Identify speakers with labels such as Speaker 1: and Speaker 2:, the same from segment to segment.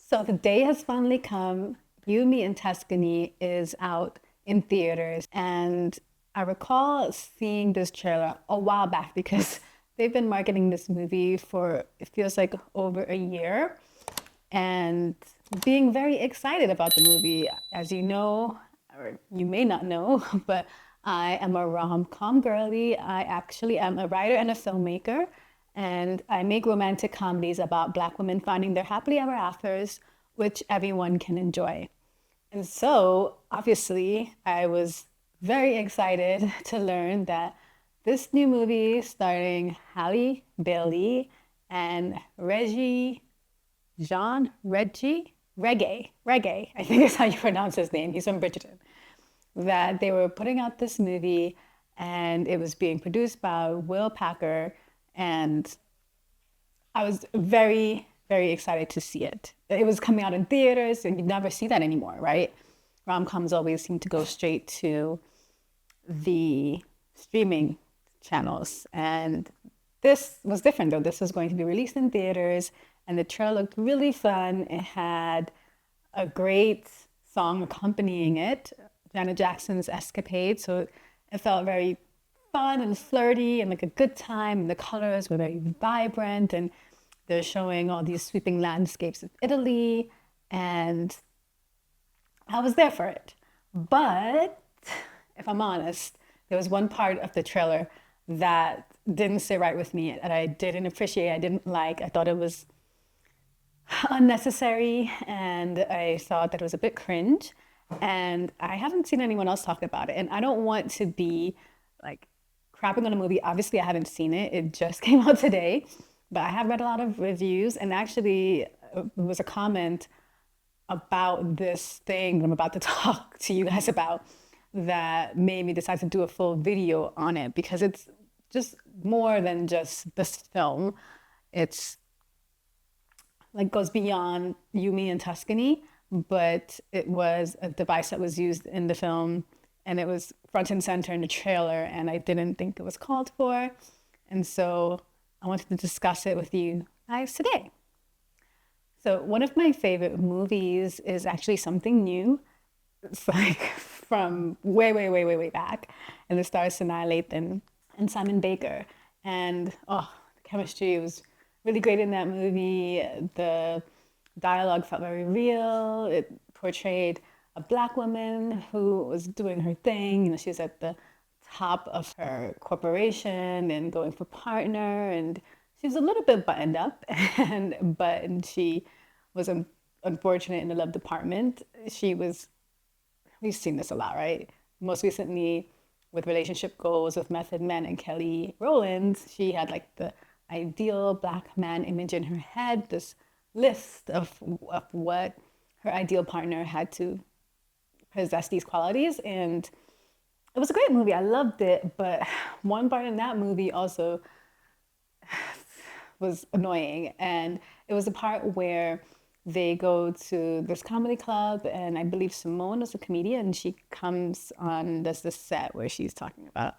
Speaker 1: So the day has finally come. You, Me, and Tuscany is out in theaters. And I recall seeing this trailer a while back because they've been marketing this movie for, it feels like over a year, and being very excited about the movie. As you know, or you may not know, but I am a rom-com girly. I actually am a writer and a filmmaker, and I make romantic comedies about Black women finding their happily ever afters, which everyone can enjoy. And so, obviously, I was very excited to learn that this new movie starring Halle Bailey and Reggae, I think is how you pronounce his name. He's from Bridgerton. That they were putting out this movie and it was being produced by Will Packer. And I was very, very excited to see it. It was coming out in theaters and you never see that anymore, right? Rom-coms always seem to go straight to the streaming channels. And this was different though. This was going to be released in theaters and the trailer looked really fun. It had a great song accompanying it, Janet Jackson's Escapade. So it felt very fun and flirty and like a good time. And the colors were very vibrant and they're showing all these sweeping landscapes of Italy. And I was there for it. But if I'm honest, there was one part of the trailer that didn't sit right with me, that I didn't appreciate, I didn't like. I thought it was unnecessary and I thought that it was a bit cringe. And I haven't seen anyone else talk about it. And I don't want to be like crapping on a movie. Obviously, I haven't seen it. It just came out today. But I have read a lot of reviews. And actually, it was a comment about this thing that I'm about to talk to you guys about that made me decide to do a full video on it because it's just more than just this film. It's like goes beyond You, Me, and Tuscany, but it was a device that was used in the film and it was front and center in the trailer and I didn't think it was called for. And so I wanted to discuss it with you guys today. So one of my favorite movies is actually something new. It's like from way back. And it stars Sanaa Lathan and Simon Baker. And oh, the chemistry was really great in that movie. The dialogue felt very real. It portrayed a Black woman who was doing her thing. You know, she was at the top of her corporation and going for partner, and she was a little bit buttoned up, but she was unfortunate in the love department. We've seen this a lot, right? Most recently with relationship goals with Method Man and Kelly Rowland, she had like the ideal Black man image in her head, this list of what her ideal partner had to possess these qualities. And it was a great movie. I loved it. But one part in that movie also was annoying. And it was the part where they go to this comedy club, and I believe Simone is a comedian, and she comes on this set where she's talking about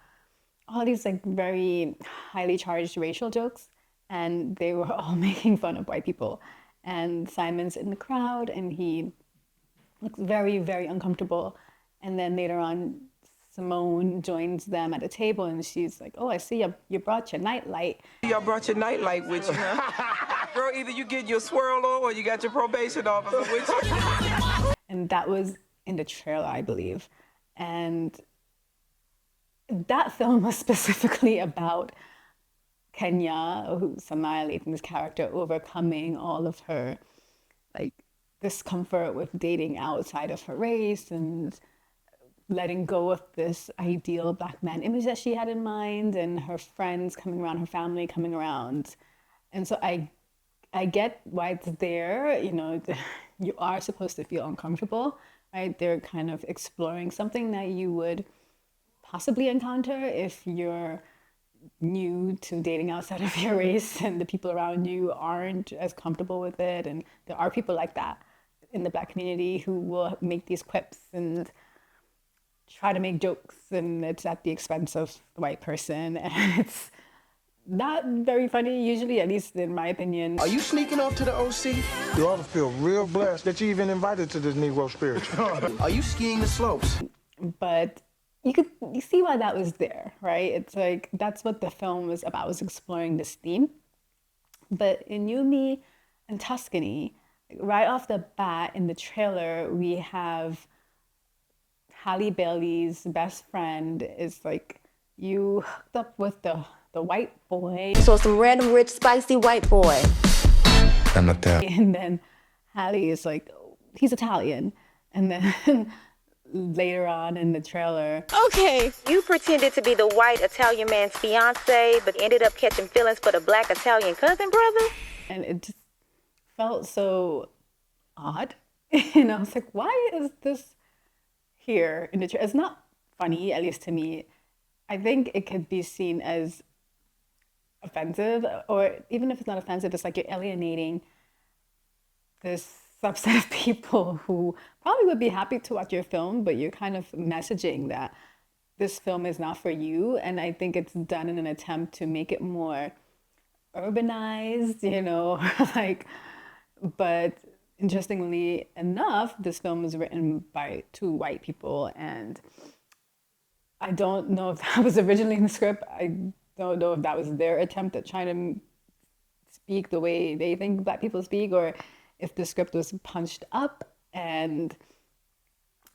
Speaker 1: all these like very highly charged racial jokes, and they were all making fun of white people. And Simon's in the crowd, and he looks very, very uncomfortable. And then later on, Simone joins them at a table, and she's like, "Oh, I see you brought your nightlight."
Speaker 2: Y'all brought your nightlight with you, huh? Girl, either you get your swirl on or you got your probation officer with you.
Speaker 1: And that was in the trailer, I believe. And that film was specifically about Kenya, who's Sanaa Lathan's character, overcoming all of her like discomfort with dating outside of her race and letting go of this ideal Black man image that she had in mind, and her friends coming around, her family coming around. And so I get why it's there. You know, you are supposed to feel uncomfortable, right? They're kind of exploring something that you would possibly encounter if you're new to dating outside of your race and the people around you aren't as comfortable with it. And there are people like that in the Black community who will make these quips and try to make jokes, and it's at the expense of the white person. And it's not very funny usually, at least in my opinion.
Speaker 3: Are you sneaking off to the OC?
Speaker 4: You ought to feel real blessed that you even invited to this Negro spiritual.
Speaker 3: Are you skiing the slopes?
Speaker 1: But you see why that was there, right? It's like that's what the film was about, was exploring this theme. But in You, Me, and Tuscany, right off the bat in the trailer, we have Halle Bailey's best friend is like, you hooked up with the white boy.
Speaker 5: So some random rich spicy white boy.
Speaker 4: I'm not there.
Speaker 1: And then Halle is like, he's Italian. And then later on in the trailer,
Speaker 5: Okay, you pretended to be the white Italian man's fiance, but ended up catching feelings for the black Italian cousin brother?
Speaker 1: and it just felt so odd. And I was like, why is this here in the trailer? It's not funny, at least to me. I think it could be seen as offensive, or even if it's not offensive, it's like you're alienating this subset of people who probably would be happy to watch your film, but you're kind of messaging that this film is not for you. And I think it's done in an attempt to make it more urbanized, like, but interestingly enough, this film was written by two white people, and I don't know if that was originally in the script. I don't know if that was their attempt at trying to speak the way they think black people speak, or if the script was punched up. And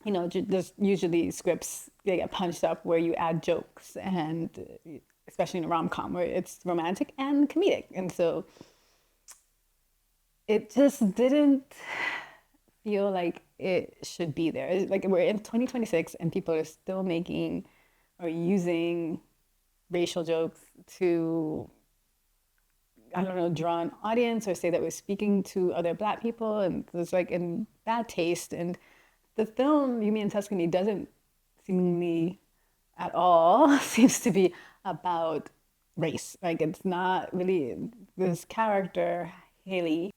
Speaker 1: there's usually scripts, they get punched up where you add jokes, and especially in a rom-com where it's romantic and comedic. And so it just didn't feel like it should be there. Like, we're in 2026 and people are still making or using racial jokes to, I don't know, draw an audience or say that we're speaking to other black people. And it's like in bad taste. And the film, You, Me, and Tuscany, doesn't seemingly at all seems to be about race. Like, it's not really this character, Halle,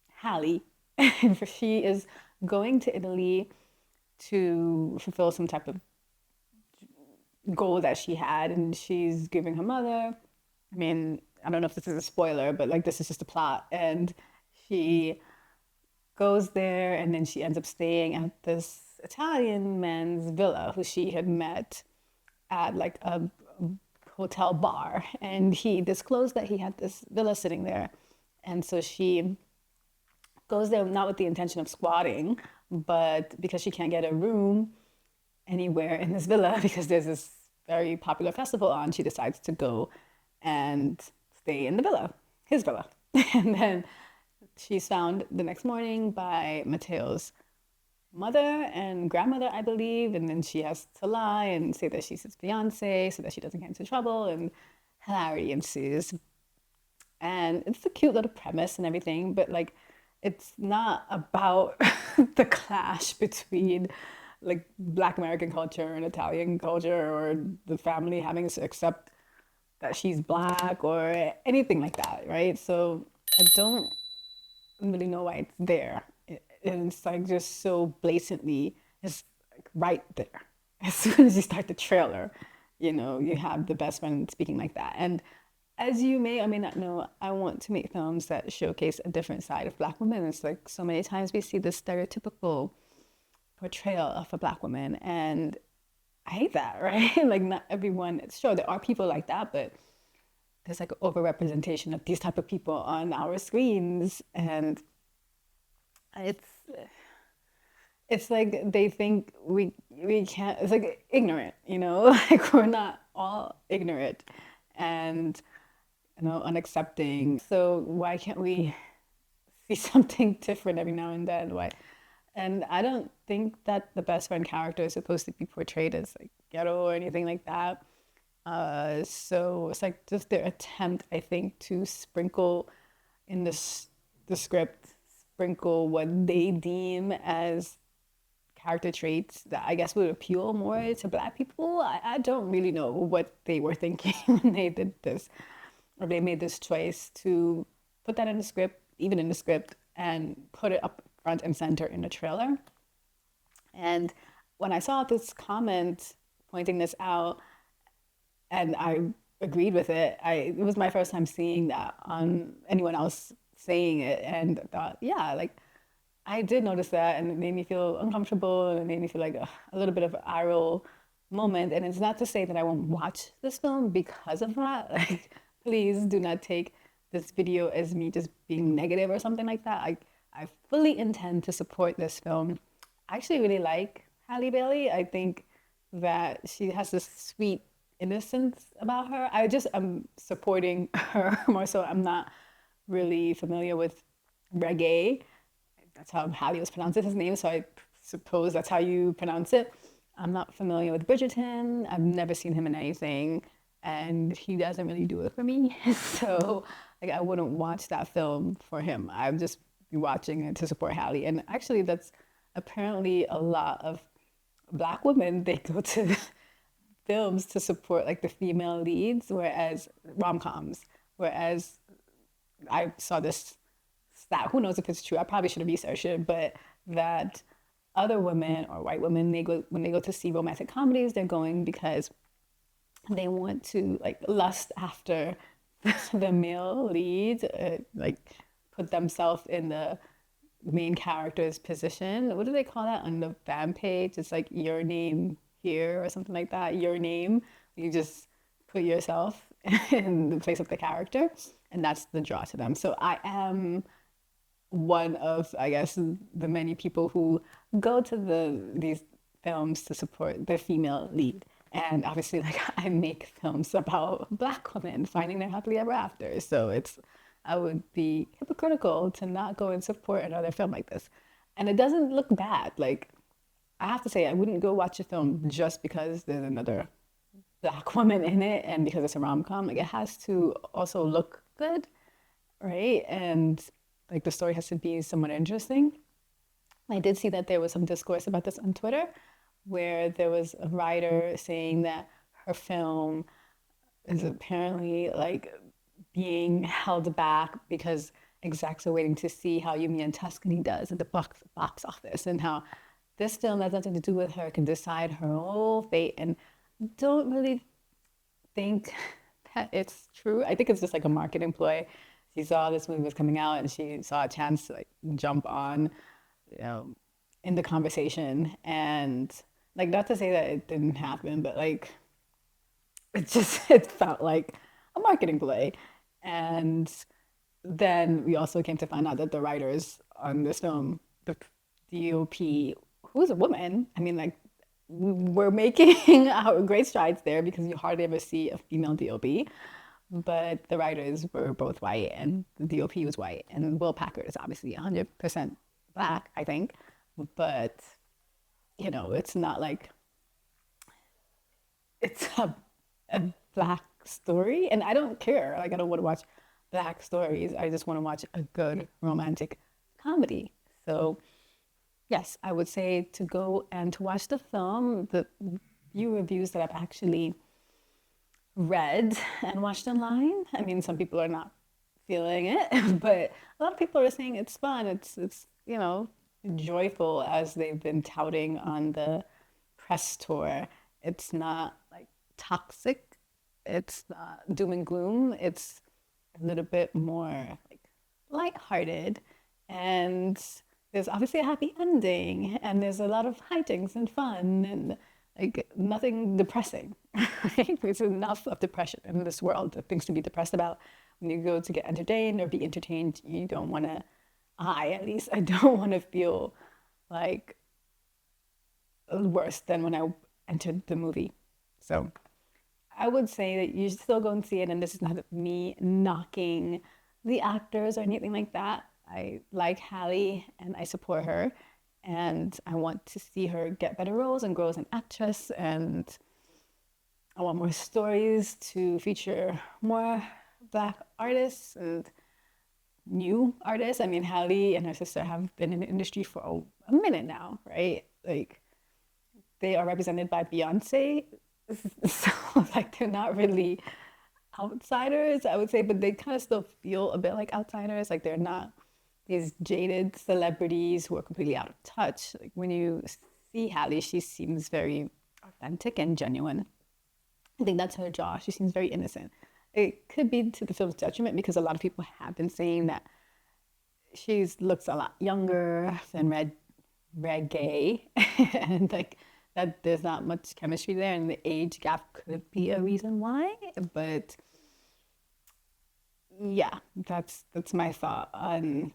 Speaker 1: she is going to Italy to fulfill some type of goal that she had, and she's giving her mother, I mean, I don't know if this is a spoiler, but like, this is just a plot, and she goes there, and then she ends up staying at this Italian man's villa who she had met at like a hotel bar, and he disclosed that he had this villa sitting there. And so she goes there not with the intention of squatting, but because she can't get a room anywhere in this villa because there's this very popular festival on, she decides to go and stay in the villa, his villa. And then she's found the next morning by Matteo's mother and grandmother, I believe, and then she has to lie and say that she's his fiance so that she doesn't get into trouble, and hilarity ensues. And it's a cute little premise and everything, but like, it's not about the clash between like Black American culture and Italian culture, or the family having to accept that she's Black or anything like that, right? So I don't really know why it's there. And it's like just so blatantly, it's like right there. As soon as you start the trailer, you have the best friend speaking like that. And as you may or may not know, I want to make films that showcase a different side of Black women. It's like so many times we see this stereotypical portrayal of a Black woman, and I hate that, right? Like, not everyone, sure, there are people like that, but there's like an overrepresentation of these type of people on our screens, and it's like they think we can't, it's like ignorant, like we're not all ignorant and unaccepting. So why can't we see something different every now and then? Why? And I don't think that the best friend character is supposed to be portrayed as like ghetto or anything like that. So it's like just their attempt, I think, to sprinkle in the script, sprinkle what they deem as character traits that I guess would appeal more to Black people. I don't really know what they were thinking when they did this, or they made this choice to put that in the script, even in the script, and put it up front and center in the trailer. And when I saw this comment pointing this out, and I agreed with it. It was my first time seeing that on anyone else saying it, and thought, yeah, like I did notice that, and it made me feel uncomfortable, and it made me feel like a little bit of an eye roll moment. And it's not to say that I won't watch this film because of that. Like, please do not take this video as me just being negative or something like that. I fully intend to support this film. I actually really like Halle Bailey. I think that she has this sweet innocence about her. I'm supporting her more so. I'm not really familiar with reggae. That's how Halle was pronouncing his name, so I suppose that's how you pronounce it. I'm not familiar with Bridgerton. I've never seen him in anything, and he doesn't really do it for me. So, like, I wouldn't watch that film for him. I'd just be watching it to support Halle. And actually, that's apparently a lot of Black women. They go to films to support like the female leads, whereas rom-coms. Whereas I saw this stat, who knows if it's true, I probably should have researched it, but that other women or white women, when they go to see romantic comedies, they're going because they want to like lust after the male lead, like put themselves in the main character's position. What do they call that on the fan page? It's like your name here or something like that. Your name. You just put yourself in the place of the character, and that's the draw to them. So I am one of, I guess, the many people who go to these films to support the female lead. And obviously, like, I make films about Black women finding their happily ever after. So I would be hypocritical to not go and support another film like this. And it doesn't look bad. Like, I have to say, I wouldn't go watch a film just because there's another Black woman in it and because it's a rom-com. Like, it has to also look good, right? And like the story has to be somewhat interesting. I did see that there was some discourse about this on Twitter, where there was a writer saying that her film is apparently like being held back because execs are waiting to see how Yumi and Tuscany does at the box office, and how this film has nothing to do with her, can decide her whole fate. And don't really think that it's true. I think it's just like a marketing ploy. She saw this movie was coming out and she saw a chance to like jump on, in the conversation. And like, not to say that it didn't happen, but like, it felt like a marketing play. And then we also came to find out that the writers on this film, the DOP, who's a woman, I mean, like, we're making our great strides there because you hardly ever see a female DOP. But the writers were both white and the DOP was white. And Will Packard is obviously 100% Black, I think. But, it's not like it's a Black story. And I don't care. Like, I don't want to watch Black stories. I just want to watch a good romantic comedy. So, yes, I would say to go and to watch the film. The few reviews that I've actually read and watched online, I mean, some people are not feeling it, but a lot of people are saying it's fun. It's joyful, as they've been touting on the press tour. It's not like toxic. It's not doom and gloom. It's a little bit more like lighthearted, and there's obviously a happy ending, and there's a lot of hijinks and fun, and like nothing depressing. Right? There's enough of depression in this world, of things to be depressed about. When you go to get entertained or be entertained, you don't want to, at least I don't want to feel like worse than when I entered the movie. So I would say that you should still go and see it. And this is not me knocking the actors or anything like that. I like Halle and I support her. And I want to see her get better roles and grow as an actress. And I want more stories to feature more Black artists and new artists. I mean, Halle and her sister have been in the industry for a minute now, right? Like, they are represented by Beyonce. So, like, they're not really outsiders, I would say, but they kind of still feel a bit like outsiders. Like, they're not these jaded celebrities who are completely out of touch. Like, when you see Halle, she seems very authentic and genuine. I think that's her jaw. She seems very innocent. It could be to the film's detriment because a lot of people have been saying that she looks a lot younger than Red Gay, and like that there's not much chemistry there, and the age gap could be a reason why. But yeah, that's my thought on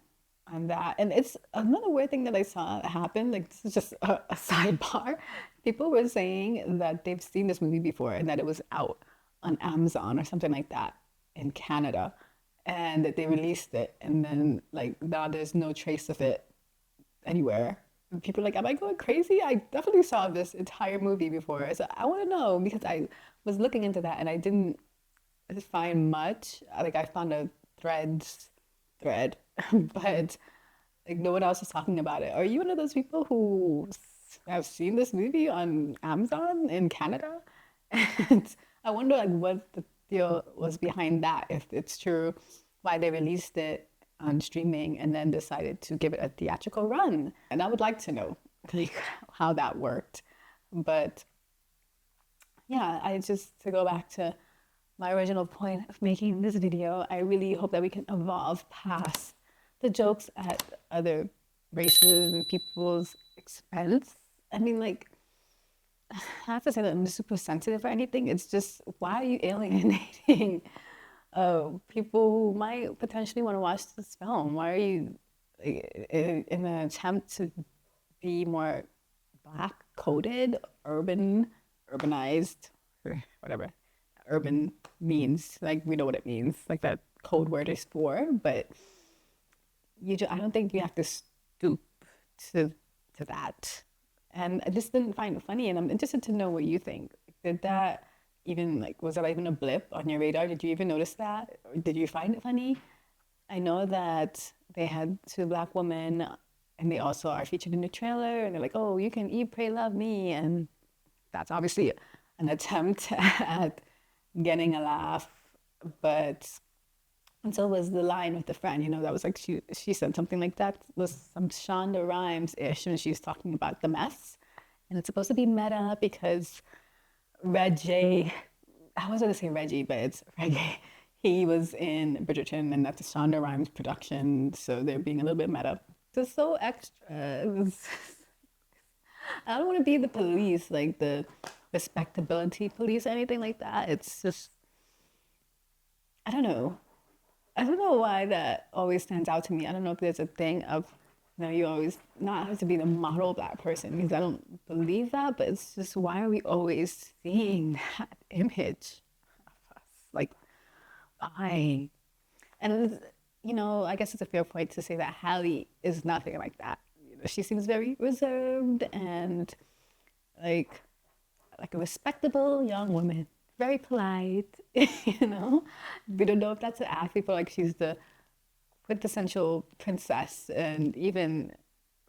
Speaker 1: that. And it's another weird thing that I saw happen. Like this is just a sidebar. People were saying that they've seen this movie before and that it was out on Amazon or something like that in Canada, and that they released it, and then like now there's no trace of it anywhere. And people are like, am I going crazy? I definitely saw this entire movie before. So I want to know because I was looking into that and I didn't find much. Like I found a thread, but like no one else is talking about it. Are you one of those people who have seen this movie on Amazon in Canada? And I wonder like what the deal was behind that, if it's true, why they released it on streaming and then decided to give it a theatrical run. And I would like to know like how that worked. But yeah, I just to go back to my original point of making this video, I really hope that we can evolve past the jokes at other races and people's expense. I mean, like, I have to say that I'm super sensitive or anything. It's just, why are you alienating people who might potentially want to watch this film? Why are you, like, in an attempt to be more black coded, urbanized, or whatever urban means? Like, we know what it means, like that code word is for, but I don't think you have to stoop to that. And I just didn't find it funny, and I'm interested to know what you think. Did that even was that even a blip on your radar? Did you even notice that? Or did you find it funny? I know that they had two black women, and they also are featured in the trailer, and they're like, oh, you can eat, pray, love me, and that's obviously an attempt at getting a laugh, but and so was the line with the friend, that was like she said something like that, was some Shonda Rhimes-ish when she's talking about the mess. And it's supposed to be meta because Reggie, I was going to say Reggie, but it's Reggae. He was in Bridgerton, and that's a Shonda Rhimes production, so they're being a little bit meta. It's so extra. I don't want to be the police, like the respectability police or anything like that. It's just, I don't know why that always stands out to me. I don't know if there's a thing of, you always not have to be the model black person, because I don't believe that, but it's just, why are we always seeing that image of us? Like, why? And, I guess it's a fair point to say that Hallie is nothing like that. She seems very reserved and like a respectable young woman. Very polite, We don't know if that's an act. People like she's the quintessential princess, and even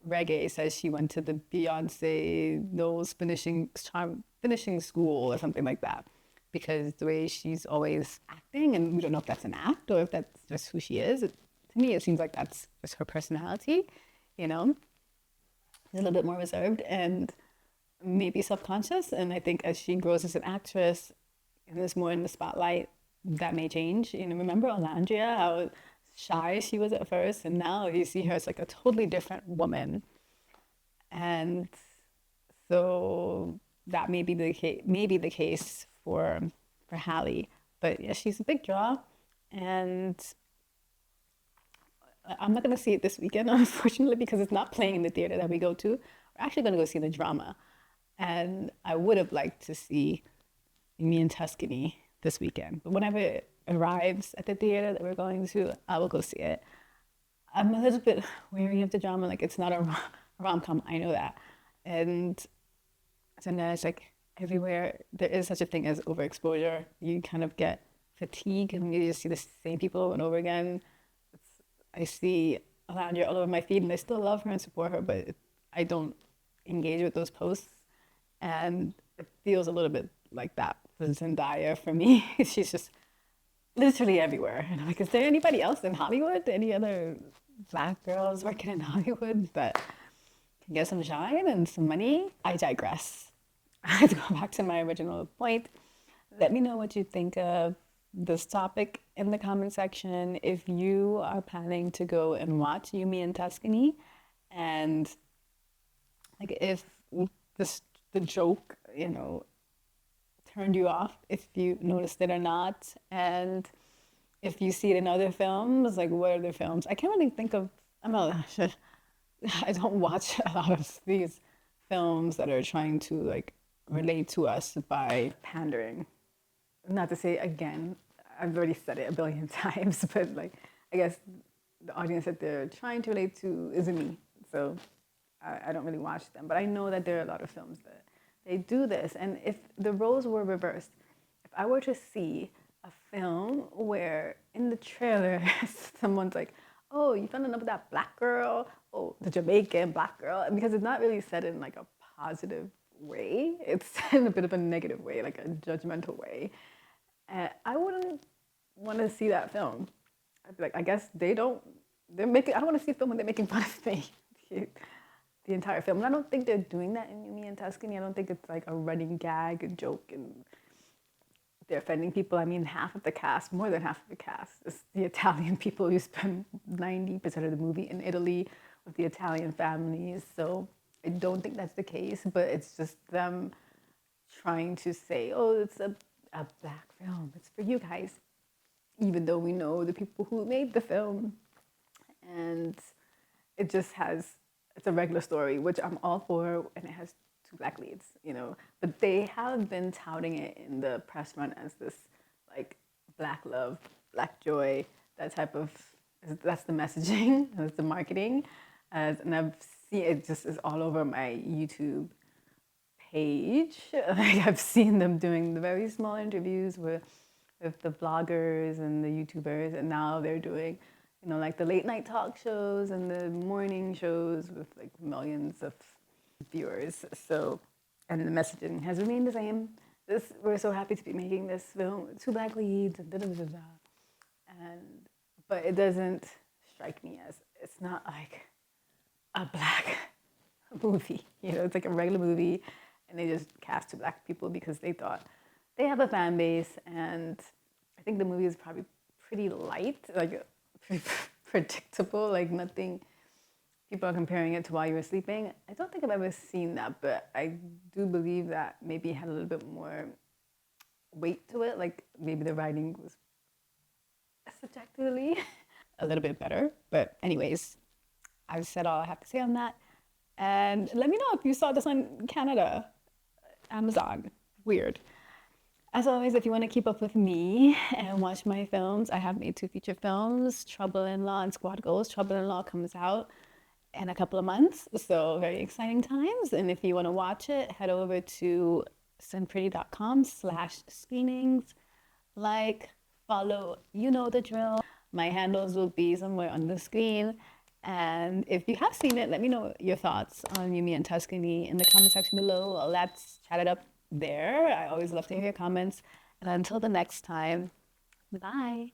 Speaker 1: Reggae says she went to the Beyonce nose finishing school or something like that, because the way she's always acting, and we don't know if that's an act or if that's just who she is. To me, it seems like that's just her personality, She's a little bit more reserved and maybe subconscious, and I think as she grows as an actress and is more in the spotlight, that may change. Remember Olandria, how shy she was at first, and now you see her as like a totally different woman. And so that may be the case for Hallie. But yeah, she's a big draw, and I'm not going to see it this weekend, unfortunately, because it's not playing in the theater that we go to. We're actually going to go see the drama, and I would have liked to see Me in Tuscany this weekend, but whenever it arrives at the theater that we're going to, I will go see it. I'm a little bit wary of the drama. Like, it's not a rom-com, I know that. And so now it's like everywhere there is such a thing as overexposure. You kind of get fatigue, and you just see the same people over and over again. I see Alondra all over my feed, and I still love her and support her, but I don't engage with those posts. And it feels a little bit like that for Zendaya for me. She's just literally everywhere. And I'm like, is there anybody else in Hollywood? Any other black girls working in Hollywood that can get some shine and some money? I digress. I have to go back to my original point. Let me know what you think of this topic in the comment section. If you are planning to go and watch Yumi and Tuscany, and like if this the joke, turned you off, if you noticed it or not, and if you see it in other films, like what other films? I can't really think of. I don't watch a lot of these films that are trying to like relate to us by pandering. Not to say again, I've already said it a billion times, but like I guess the audience that they're trying to relate to isn't me. So I don't really watch them. But I know that there are a lot of films that they do this. And if the roles were reversed, if I were to see a film where in the trailer someone's like, oh, you fell in love with that black girl, oh, the Jamaican black girl, because it's not really said in like a positive way. It's said in a bit of a negative way, like a judgmental way. And I wouldn't want to see that film. I'd be like, I guess I don't want to see a film when they're making fun of me the entire film. And I don't think they're doing that in Yumi and Tuscany. I don't think it's like a running gag, a joke, and they're offending people. I mean, half of the cast, more than half of the cast, is the Italian people who spend 90% of the movie in Italy with the Italian families. So I don't think that's the case, but it's just them trying to say, oh, it's a black film. It's for you guys. Even though we know the people who made the film. And it just it's a regular story, which I'm all for, and it has two black leads, But they have been touting it in the press run as this, like, black love, black joy, that's the messaging, that's the marketing. And I've seen it just is all over my YouTube page. Like, I've seen them doing the very small interviews with the vloggers and the YouTubers, and now they're doing like the late night talk shows and the morning shows with like millions of viewers. So, and the messaging has remained the same. We're so happy to be making this film, two black leads, and but it doesn't strike me as, it's not like a black movie. It's like a regular movie, and they just cast two black people because they thought they have a fan base, and I think the movie is probably pretty light, like pretty predictable, like nothing. People are comparing it to While You Were Sleeping. I don't think I've ever seen that, but I do believe that maybe it had a little bit more weight to it. Like maybe the writing was subjectively a little bit better. But anyways, I've said all I have to say on that. And let me know if you saw this on Canada, Amazon. Weird. As always, if you want to keep up with me and watch my films, I have made 2 feature films, Trouble-in-Law and Squad Goals. Trouble-in-Law comes out in a couple of months, so very exciting times. And if you want to watch it, head over to sendpretty.com/screenings. Like, follow, you know the drill. My handles will be somewhere on the screen. And if you have seen it, let me know your thoughts on Yumi and Tuscany in the comment section below. Let's chat it up there. I always love to hear your comments. And until the next time, bye.